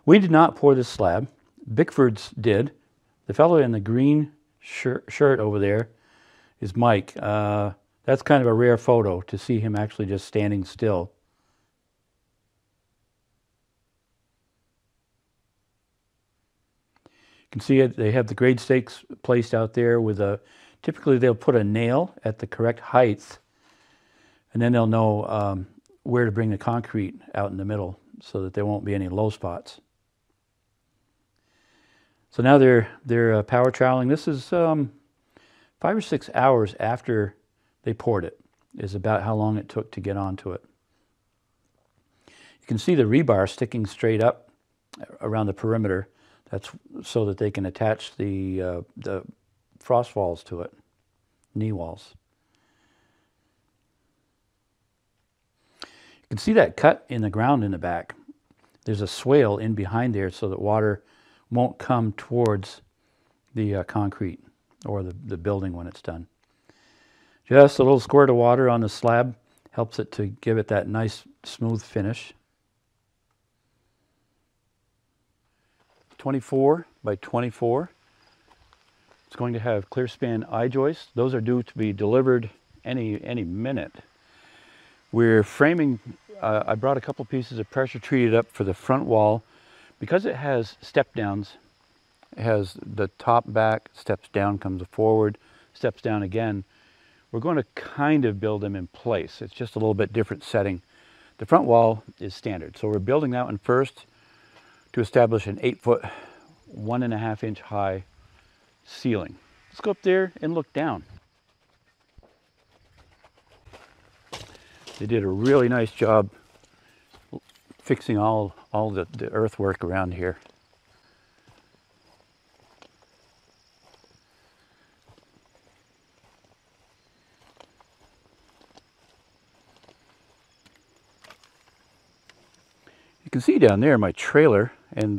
We did not pour this slab. Bickford's did. The fellow in the green shirt over there is Mike. That's kind of a rare photo to see him actually just standing still. You can see it. They have the grade stakes placed out there with a, typically they'll put a nail at the correct height, and then they'll know where to bring the concrete out in the middle so that there won't be any low spots. So now they're power troweling. This is 5 or 6 hours after they poured it, is about how long it took to get onto it. You can see the rebar sticking straight up around the perimeter. That's so that they can attach the frost walls to it, knee walls. You can see that cut in the ground in the back. There's a swale in behind there so that water won't come towards the concrete or the building when it's done. Just a little squirt of water on the slab helps it to give it that nice smooth finish. 24 by 24. It's going to have clear span eye joists. Those are due to be delivered any minute. We're framing, I brought a couple pieces of pressure treated up for the front wall. Because it has step downs, it has the top back, steps down, comes forward, steps down again. We're going to kind of build them in place. It's just a little bit different setting. The front wall is standard. So we're building that one first to establish an 8-foot, 1.5 inch high ceiling. Let's go up there and look down. They did a really nice job fixing all the earthwork around here. You can see down there my trailer and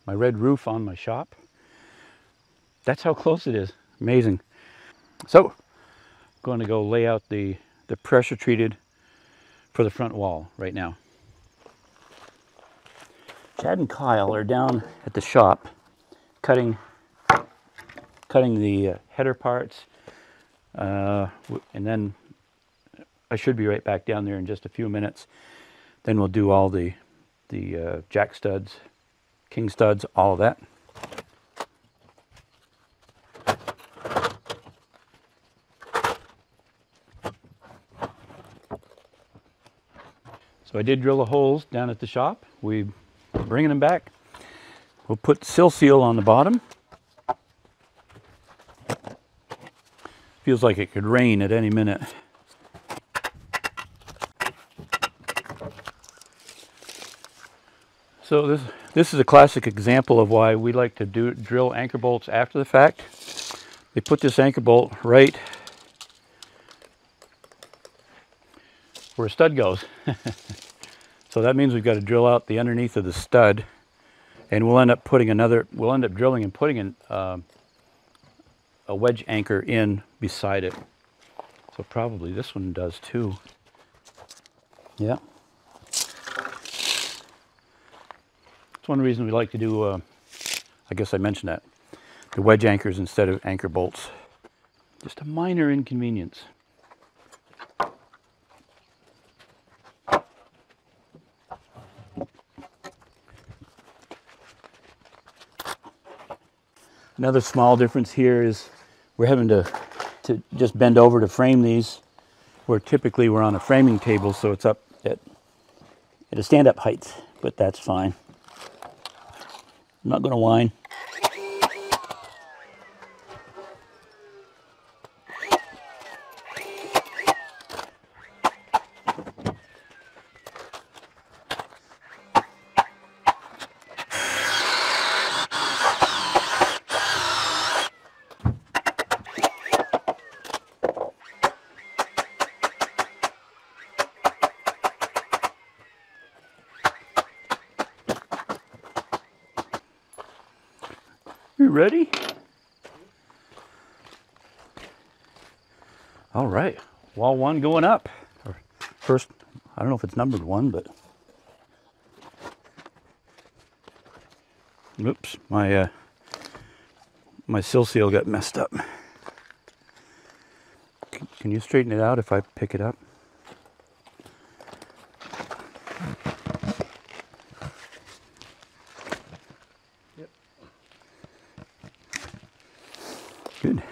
my red roof on my shop. That's how close it is. Amazing. So, I'm going to go lay out the pressure treated for the front wall right now. Chad and Kyle are down at the shop cutting the header parts, and then I should be right back down there in just a few minutes. Then we'll do all the jack studs, king studs, all of that. So I did drill the holes down at the shop. We're bringing them back. We'll put sill seal on the bottom. Feels like it could rain at any minute. So this is a classic example of why we like to drill anchor bolts after the fact. They put this anchor bolt right where a stud goes. So that means we've got to drill out the underneath of the stud, and we'll end up drilling and putting in a wedge anchor in beside it. So probably this one does too. Yeah. It's one reason we like to do, I guess I mentioned that, the wedge anchors instead of anchor bolts. Just a minor inconvenience. Another small difference here is we're having to just bend over to frame these, where typically we're on a framing table, so it's up at a stand-up height, but that's fine. I'm not going to whine. You ready? All right, wall one going up. First, I don't know if it's numbered one, but Oops, my sill seal got messed up. Can you straighten it out if I pick it up? Yep. Good.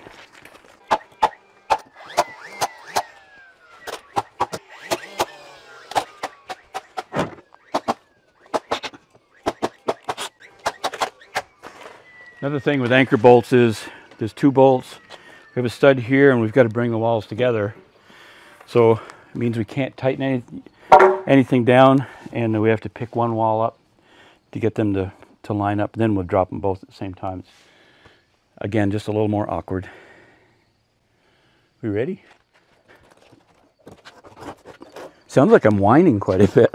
Another thing with anchor bolts is there's 2 bolts. We have a stud here and we've got to bring the walls together. So it means we can't tighten anything down, and we have to pick one wall up to get them to line up. Then we'll drop them both at the same time. It's, again, just a little more awkward. We ready? Sounds like I'm whining quite a bit.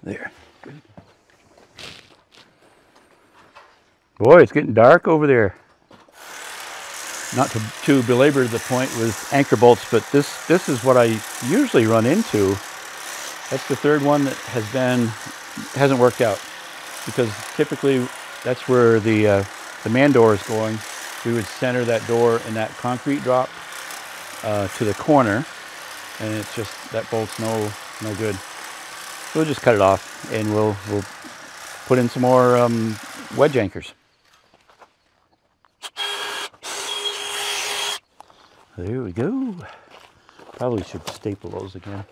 There. Good. Boy, it's getting dark over there. Not to belabor the point with anchor bolts, but this is what I usually run into. That's the 3rd one that hasn't worked out, because typically that's where the man door is going. We would center that door in that concrete drop to the corner, and it's just that bolt's no good. We'll just cut it off, and we'll put in some more wedge anchors. There we go. Probably should staple those again.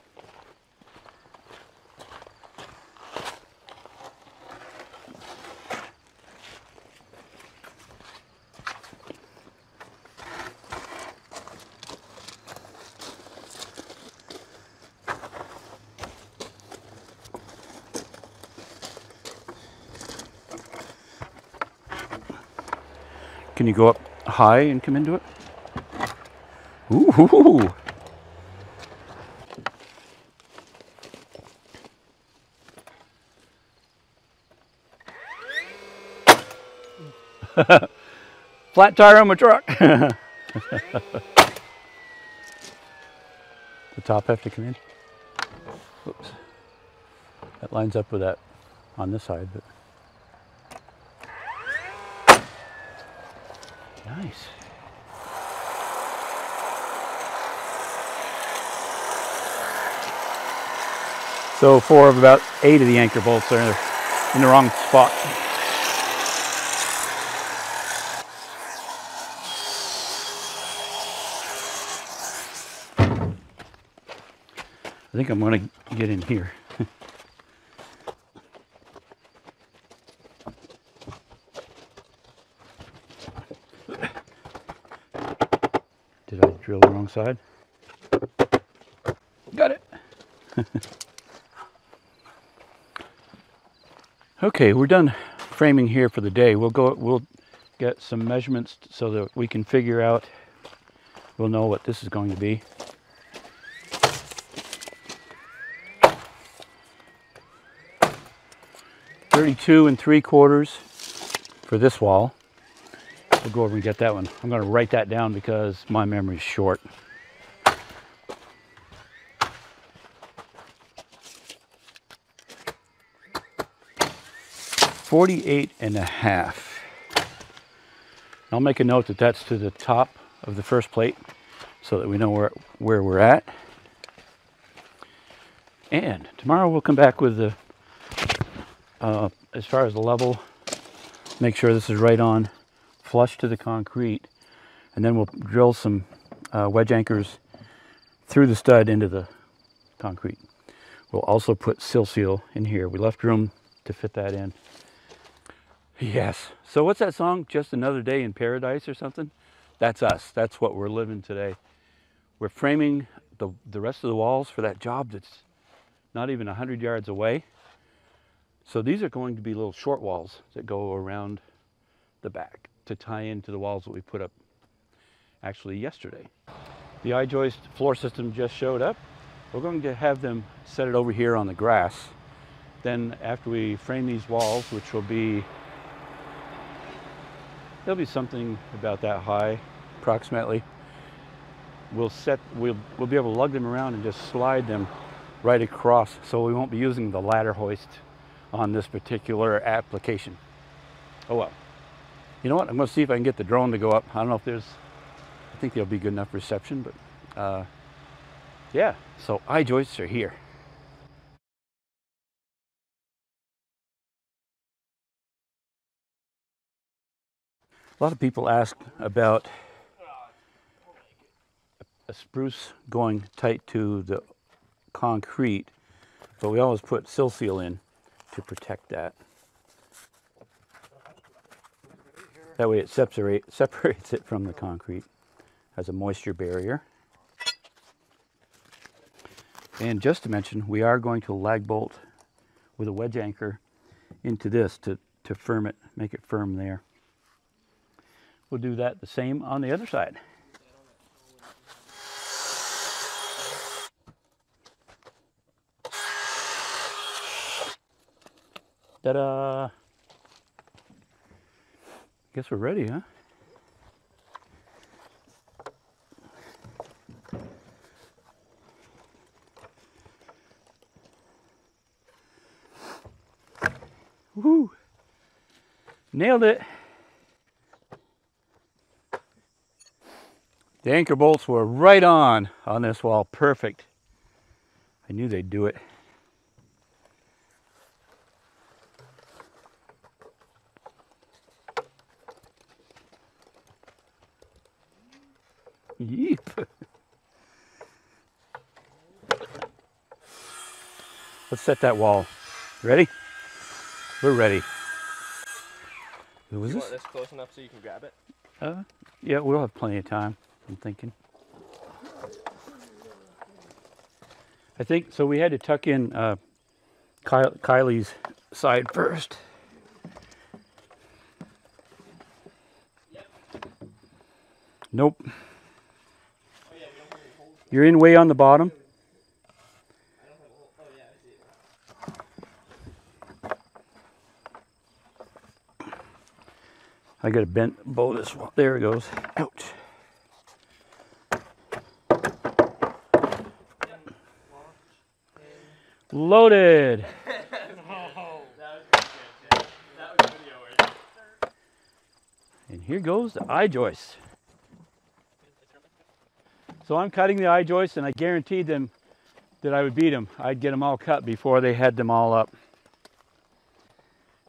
Can you go up high and come into it? Ooh. Flat tire on my truck. The top have to come in. Oops. That lines up with that on this side, but nice. So 4 of about 8 of the anchor bolts are in the wrong spot. I think I'm going to get in here. Did I drill the wrong side? Got it. Okay, we're done framing here for the day. We'll get some measurements so that we can figure out, we'll know what this is going to be. .32 3/4 for this wall. We'll go over and get that one. I'm going to write that down because my memory's short. .48.5. I'll make a note that that's to the top of the first plate so that we know where we're at. And tomorrow we'll come back with the as far as the level, make sure this is right on, flush to the concrete, and then we'll drill some wedge anchors through the stud into the concrete. We'll also put sill seal in here. We left room to fit that in. Yes. So what's that song? Just Another Day in Paradise or something? That's us. That's what we're living today. We're framing the rest of the walls for that job that's not even 100 yards away. So these are going to be little short walls that go around the back to tie into the walls that we put up actually yesterday. The I-joist floor system just showed up. We're going to have them set it over here on the grass Then after we frame these walls, which will be, there'll be something about that high, approximately. We'll be able to lug them around and just slide them right across, so we won't be using the ladder hoist on this particular application. Oh well. You know what? I'm going to see if I can get the drone to go up. I don't know if there's, I think there'll be good enough reception, but yeah. So I-joists are here. A lot of people ask about a spruce going tight to the concrete, but we always put sill seal in to protect that. That way it separates it from the concrete as a moisture barrier. And just to mention, we are going to lag bolt with a wedge anchor into this to firm it, make it firm there. We'll do that the same on the other side. Ta-da! Guess we're ready, huh? Woo! Nailed it! The anchor bolts were right on this wall. Perfect. I knew they'd do it. Yeep. Let's set that wall. Ready? We're ready. Who was this? Want this close enough so you can grab it? Yeah, we'll have plenty of time, I'm thinking. I think, so we had to tuck in Kylie's side first. Yep. Nope. Oh, yeah, we don't have any holes. You're in way on the bottom. I don't have a hole. Oh, yeah, I see it. I got to bend bow this one. There it goes. Ouch. Loaded. And here goes the I-joist. So I'm cutting the I-joist, and I guaranteed them that I would beat them. I'd get them all cut before they had them all up.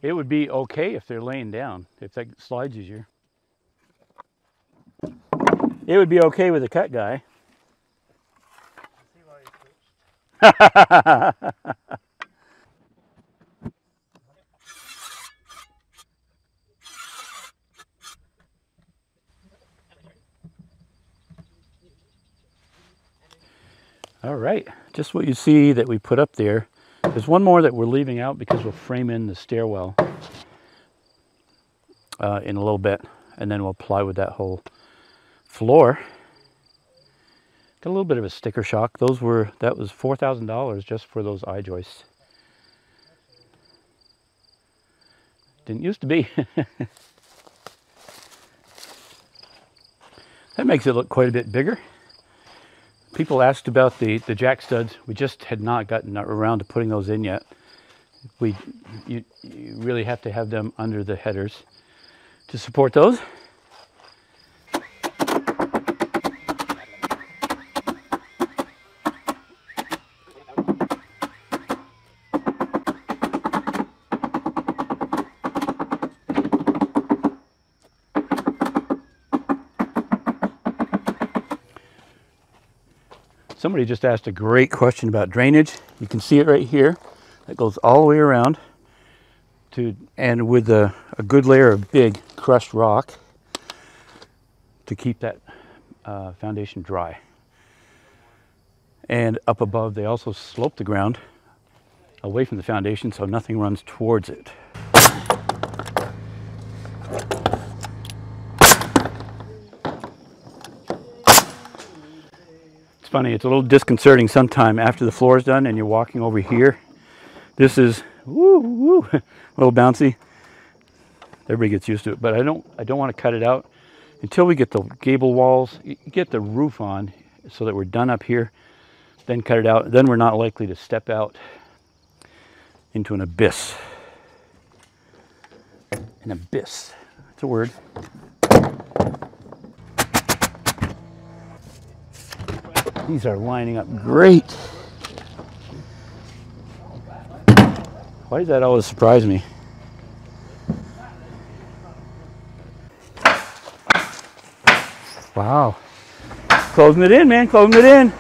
It would be okay if they're laying down, if that slides easier. It would be okay with a cut guy. All right, just what you see that we put up there. There's one more that we're leaving out because we'll frame in the stairwell in a little bit, and then we'll ply with that whole floor. Got a little bit of a sticker shock. That was $4,000 just for those I-joists. Didn't used to be. That makes it look quite a bit bigger. People asked about the jack studs. We just had not gotten around to putting those in yet. You really have to have them under the headers to support those. Somebody just asked a great question about drainage. You can see it right here. That goes all the way around and with a good layer of big crushed rock to keep that foundation dry. And up above, they also slope the ground away from the foundation so nothing runs towards it. Funny, it's a little disconcerting sometime after the floor is done and you're walking over here. This is Woo, woo. A little bouncy. Everybody gets used to it, but I don't want to cut it out until we get the gable walls, get the roof on so that we're done up here, then cut it out. Then we're not likely to step out into an abyss. An abyss. That's a word. These are lining up great. Why does that always surprise me? Wow. Closing it in, man. Closing it in.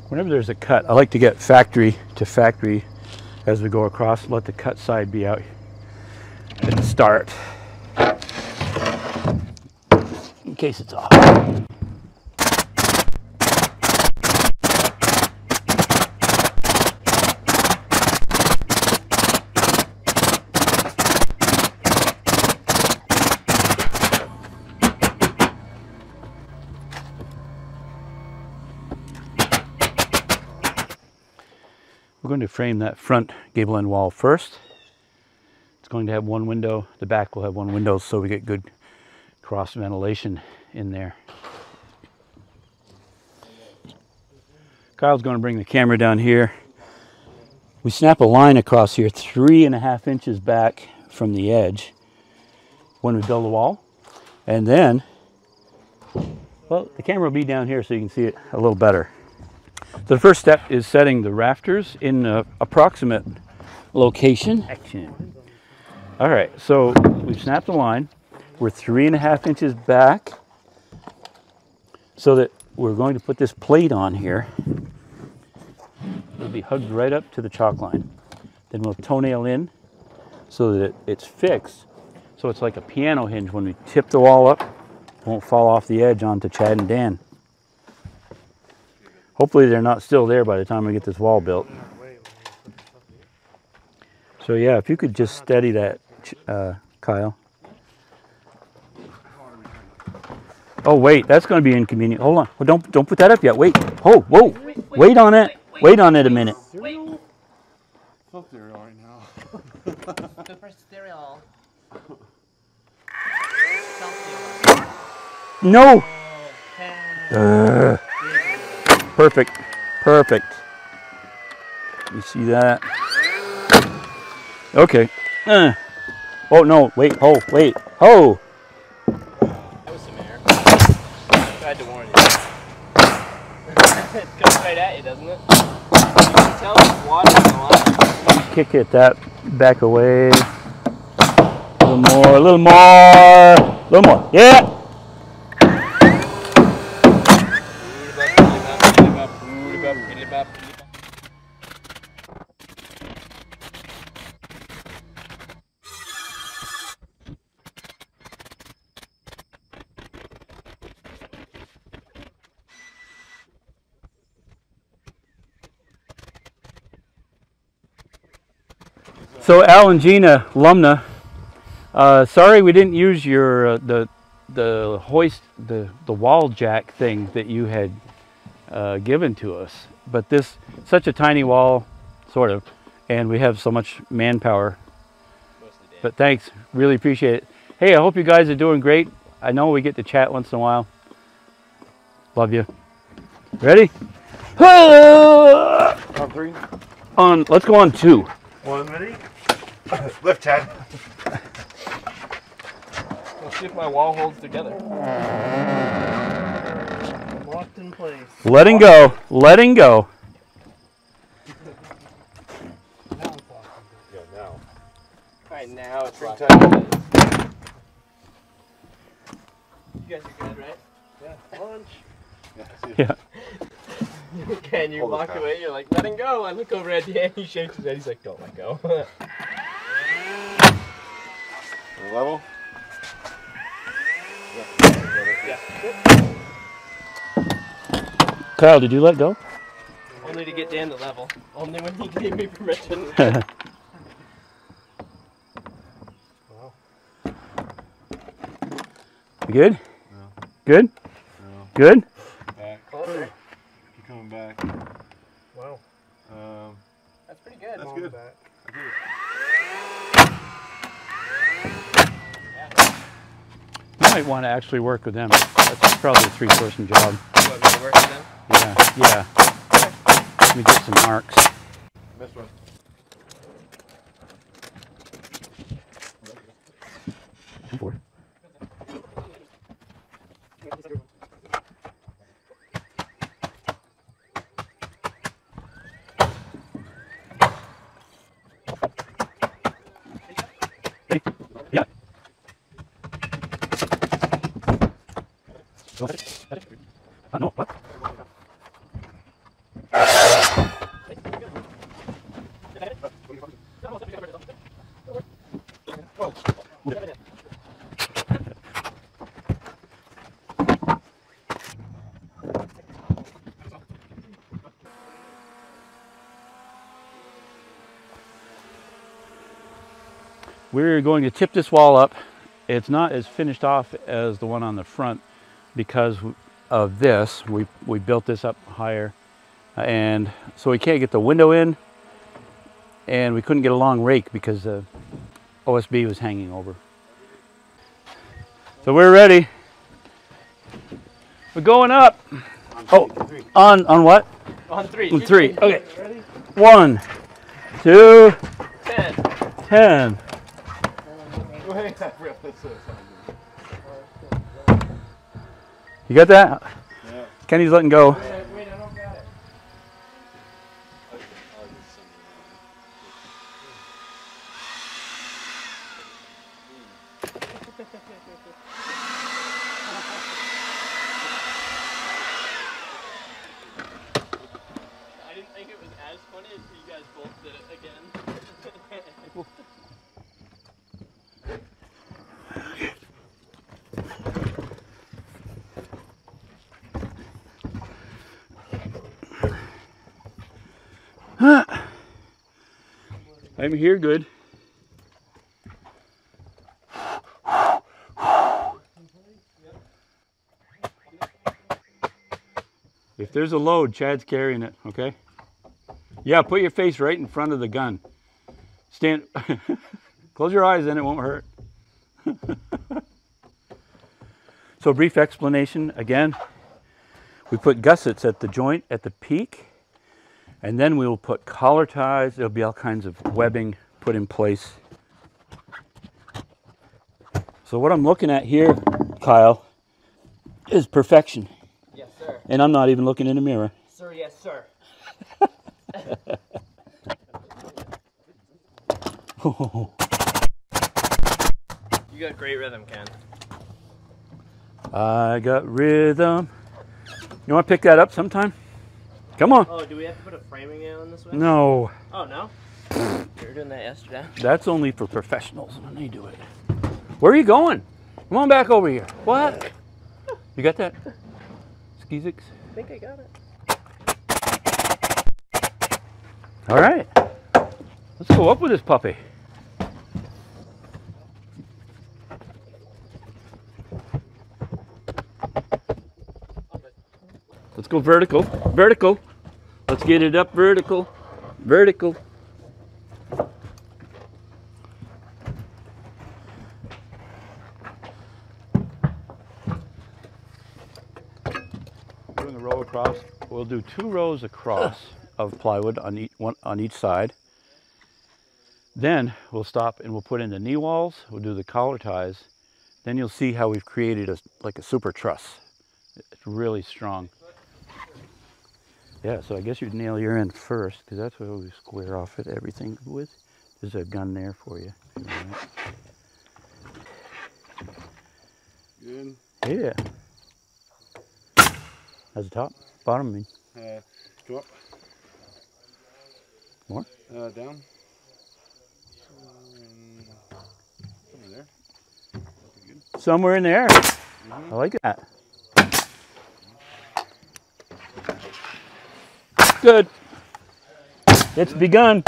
Whenever there's a cut, I like to get factory to factory as we go across. Let the cut side be out at the start, in case it's off. We're going to frame that front gable end wall first. It's going to have one window. The back will have one window so we get good cross ventilation in there. Kyle's going to bring the camera down here. We snap a line across here 3.5 inches back from the edge when we build a wall. And then, well, the camera will be down here so you can see it a little better. The first step is setting the rafters in an approximate location. Action. All right, so we've snapped a line. We're 3.5 inches back so that we're going to put this plate on here. It'll be hugged right up to the chalk line. Then we'll toenail in so that it's fixed. So it's like a piano hinge. When we tip the wall up, it won't fall off the edge onto Chad and Dan. Hopefully they're not still there by the time we get this wall built. So yeah, if you could just steady that, Kyle. Oh wait, that's going to be inconvenient. Hold on. Well, don't put that up yet. Wait. Oh, whoa. Wait on it. Wait on it a minute. Fuck cereal right now. Super cereal. No. Perfect. Perfect. You see that? Okay. Oh no! Wait! Oh wait! Oh! That was some air. I tried to warn you. It comes right at you, doesn't it? You can tell it's water in the line. Kick it that back away. A little more. A little more. A little more. Yeah. So Al and Gina Lumna, sorry we didn't use your the hoist the wall jack thing that you had given to us, but this such a tiny wall, sort of, and we have so much manpower. But thanks, really appreciate it. Hey, I hope you guys are doing great. I know we get to chat once in a while. Love you. Ready? On 3. Let's go on 2. 1, ready? Lift, Chad. Let's see if my wall holds together. Locked in place. Letting go. Letting go. Yeah, now. Alright, now it's locked. tight. You guys are good, right? Yeah, lunch. Yeah. Ken, you Hold it walk fast. away, you're like, letting go. I look over at the end, he shakes his head, he's like, don't let go. Level? Yeah. Kyle, did you let go? Only to get Dan to level. Only when he gave me permission. Wow. You good? No. Good? No. Good? Back. Oh, Keep coming back. wow. That's pretty good. That's good. Back. You might want to actually work with them. That's probably a 3-person job. You want me to work with them? Yeah, yeah. Let me get some marks. Missed one. Yeah. No, what? We're going to tip this wall up. It's not as finished off as the one on the front because of this. We built this up higher, and so we can't get the window in, and we couldn't get a long rake because the OSB was hanging over. So we're ready. We're going up. Oh, on what? On 3. On 3. Okay. Ready? 1, 2, 10. 10. You got that? Yeah. Kenny's letting go. Wait, I don't got it. I didn't think it was as funny as you guys both did it again. I'm here good. If there's a load, Chad's carrying it, okay? Yeah, put your face right in front of the gun. Stand, close your eyes, then it won't hurt. So brief explanation, again, we put gussets at the joint, at the peak, and then we will put collar ties. There'll be all kinds of webbing put in place. So what I'm looking at here, Kyle, is perfection. Yes, sir. And I'm not even looking in a mirror. Sir, yes, sir. You got great rhythm, Ken. I got rhythm. You want to pick that up sometime? Come on. Oh, do we have to put a framing in on this one? No, Oh, no? You were doing that yesterday. that's only for professionals when they do it. Where are you going? Come on back over here. What? You got that? Skeezix? I think I got it. All right. Let's go up with this puppy. Let's go vertical. Vertical. Let's get it up vertical. Vertical. Doing a row across. We'll do 2 rows across of plywood on each side. Then we'll stop and we'll put in the knee walls. We'll do the collar ties. Then you'll see how we've created like a super truss. It's really strong. Yeah, so I guess you'd nail your end first because that's what we square off it everything with. There's a gun there for you. Good. Yeah. How's the top? Bottom, I mean. Go up. More? Down. Over there. Good. Somewhere in there. I like that. Good. It's begun.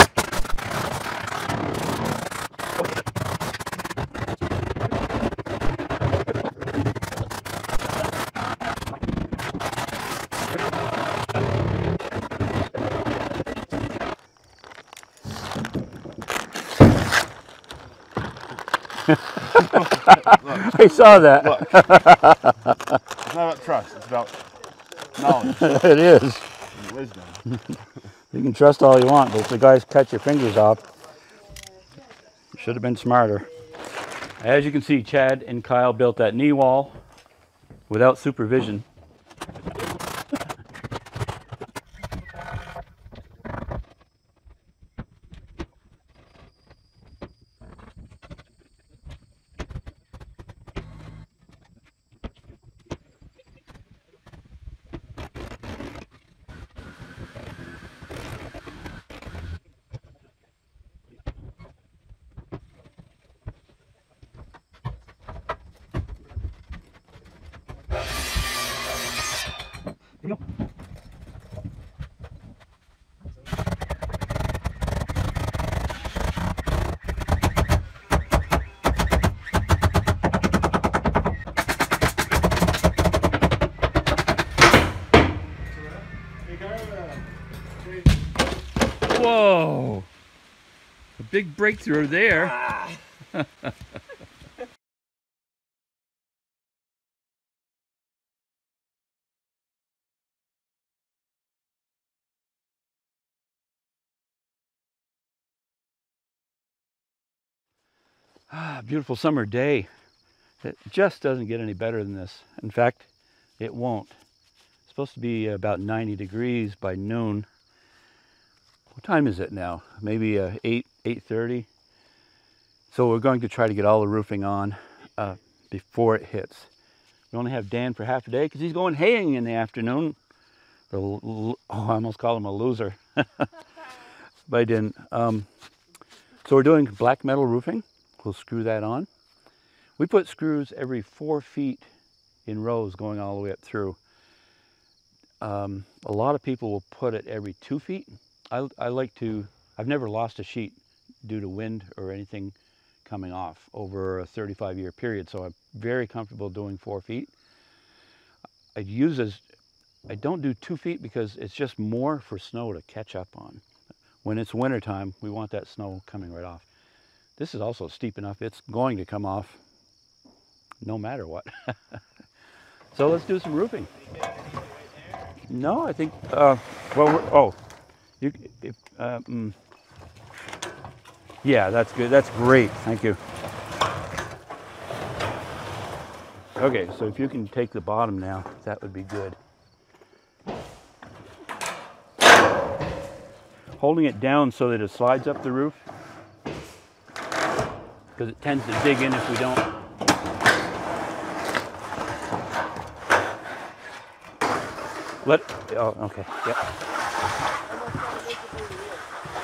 I saw that. Look. It's not about trust. It's about knowledge It is. and wisdom. You can trust all you want, but if the guys cut your fingers off, you should have been smarter. As you can see, Chad and Kyle built that knee wall without supervision. Whoa! A big breakthrough there. Beautiful summer day. It just doesn't get any better than this. In fact, it won't. It's supposed to be about 90 degrees by noon. What time is it now? Maybe 8:30. So we're going to try to get all the roofing on before it hits. We only have Dan for half a day because he's going haying in the afternoon. Oh, I almost called him a loser. But I didn't. So we're doing black metal roofing. We'll screw that on. We put screws every 4 feet in rows going all the way up through. A lot of people will put it every 2 feet. I like to, I've never lost a sheet due to wind or anything coming off over a 35-year period, so I'm very comfortable doing 4 feet. I don't do 2 feet because it's just more for snow to catch up on. When it's wintertime, we want that snow coming right off. This is also steep enough, it's going to come off no matter what. So let's do some roofing. No, I think, yeah, that's good. That's great. Thank you. Okay, so if you can take the bottom now, that would be good. Holding it down so that it slides up the roof, because it tends to dig in if we don't. Oh, okay, yep.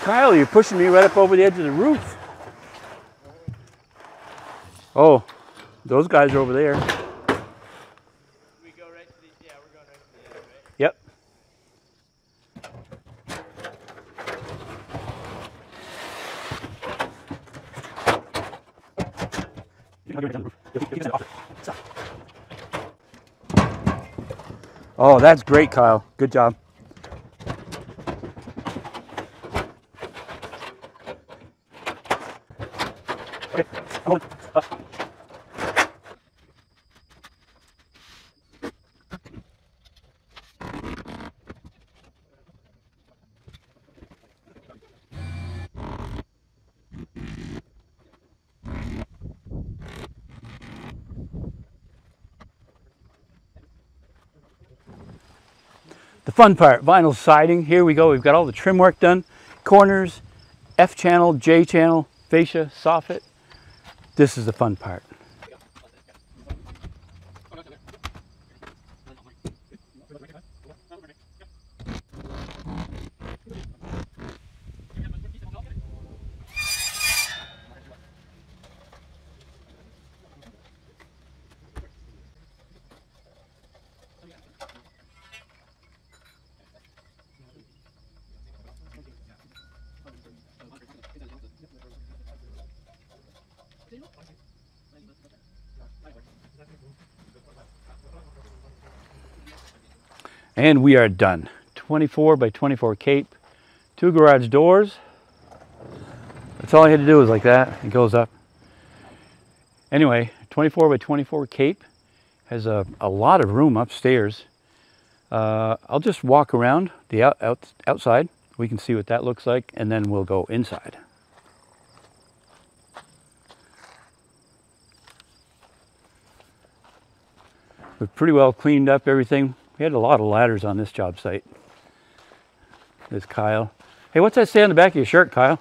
Kyle, you're pushing me right up over the edge of the roof. Oh, those guys are over there. We go right to the, yeah, we're going right to the edge, right? Yep. Oh, that's great, Kyle. Good job. Okay. The fun part, vinyl siding. Here we go. We've got all the trim work done. Corners, F channel, J channel, fascia, soffit. This is the fun part. And we are done. 24 by 24 cape, 2 garage doors. That's all I had to do was like that. It goes up. Anyway, 24 by 24 cape has a lot of room upstairs. I'll just walk around the outside. We can see what that looks like, and then we'll go inside. We've pretty well cleaned up everything. We had a lot of ladders on this job site. There's Kyle. Hey, what's that say on the back of your shirt, Kyle?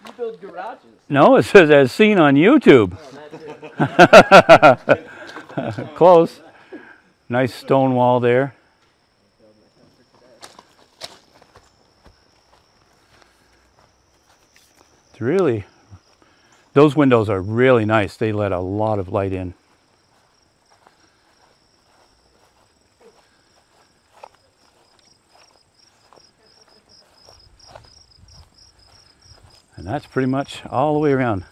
You build garages. No, it says as seen on YouTube. Oh, that's it. Close. Nice stone wall there. It's really, those windows are really nice. They let a lot of light in. And that's pretty much all the way around.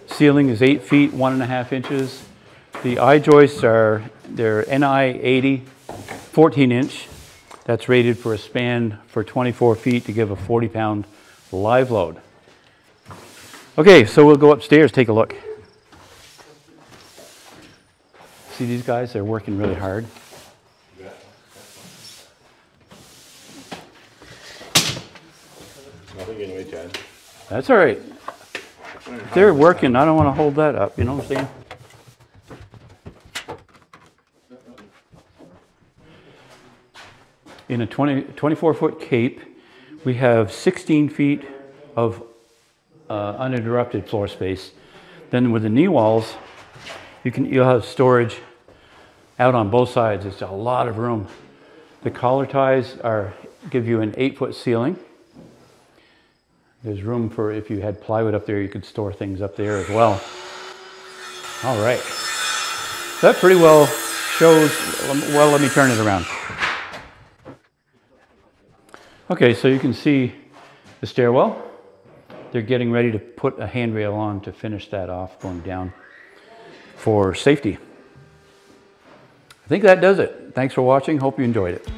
Ceiling is 8 feet, 1.5 inches. The I-joists are, they're NI 80, 14 inch. That's rated for a span for 24 feet to give a 40-pound live load. Okay, so we'll go upstairs, take a look. See these guys? They're working really hard. Nothing in way, Chad. That's all right. If they're working, I don't want to hold that up, you know what I'm saying? In a 24-foot cape, we have 16 feet of uninterrupted floor space. Then with the knee walls, you'll have storage out on both sides. It's a lot of room. The collar ties give you an 8-foot ceiling. There's room for, if you had plywood up there, you could store things up there as well. All right. That pretty well shows, well, let me turn it around. Okay, so you can see the stairwell. They're getting ready to put a handrail on to finish that off going down for safety. I think that does it. Thanks for watching. Hope you enjoyed it.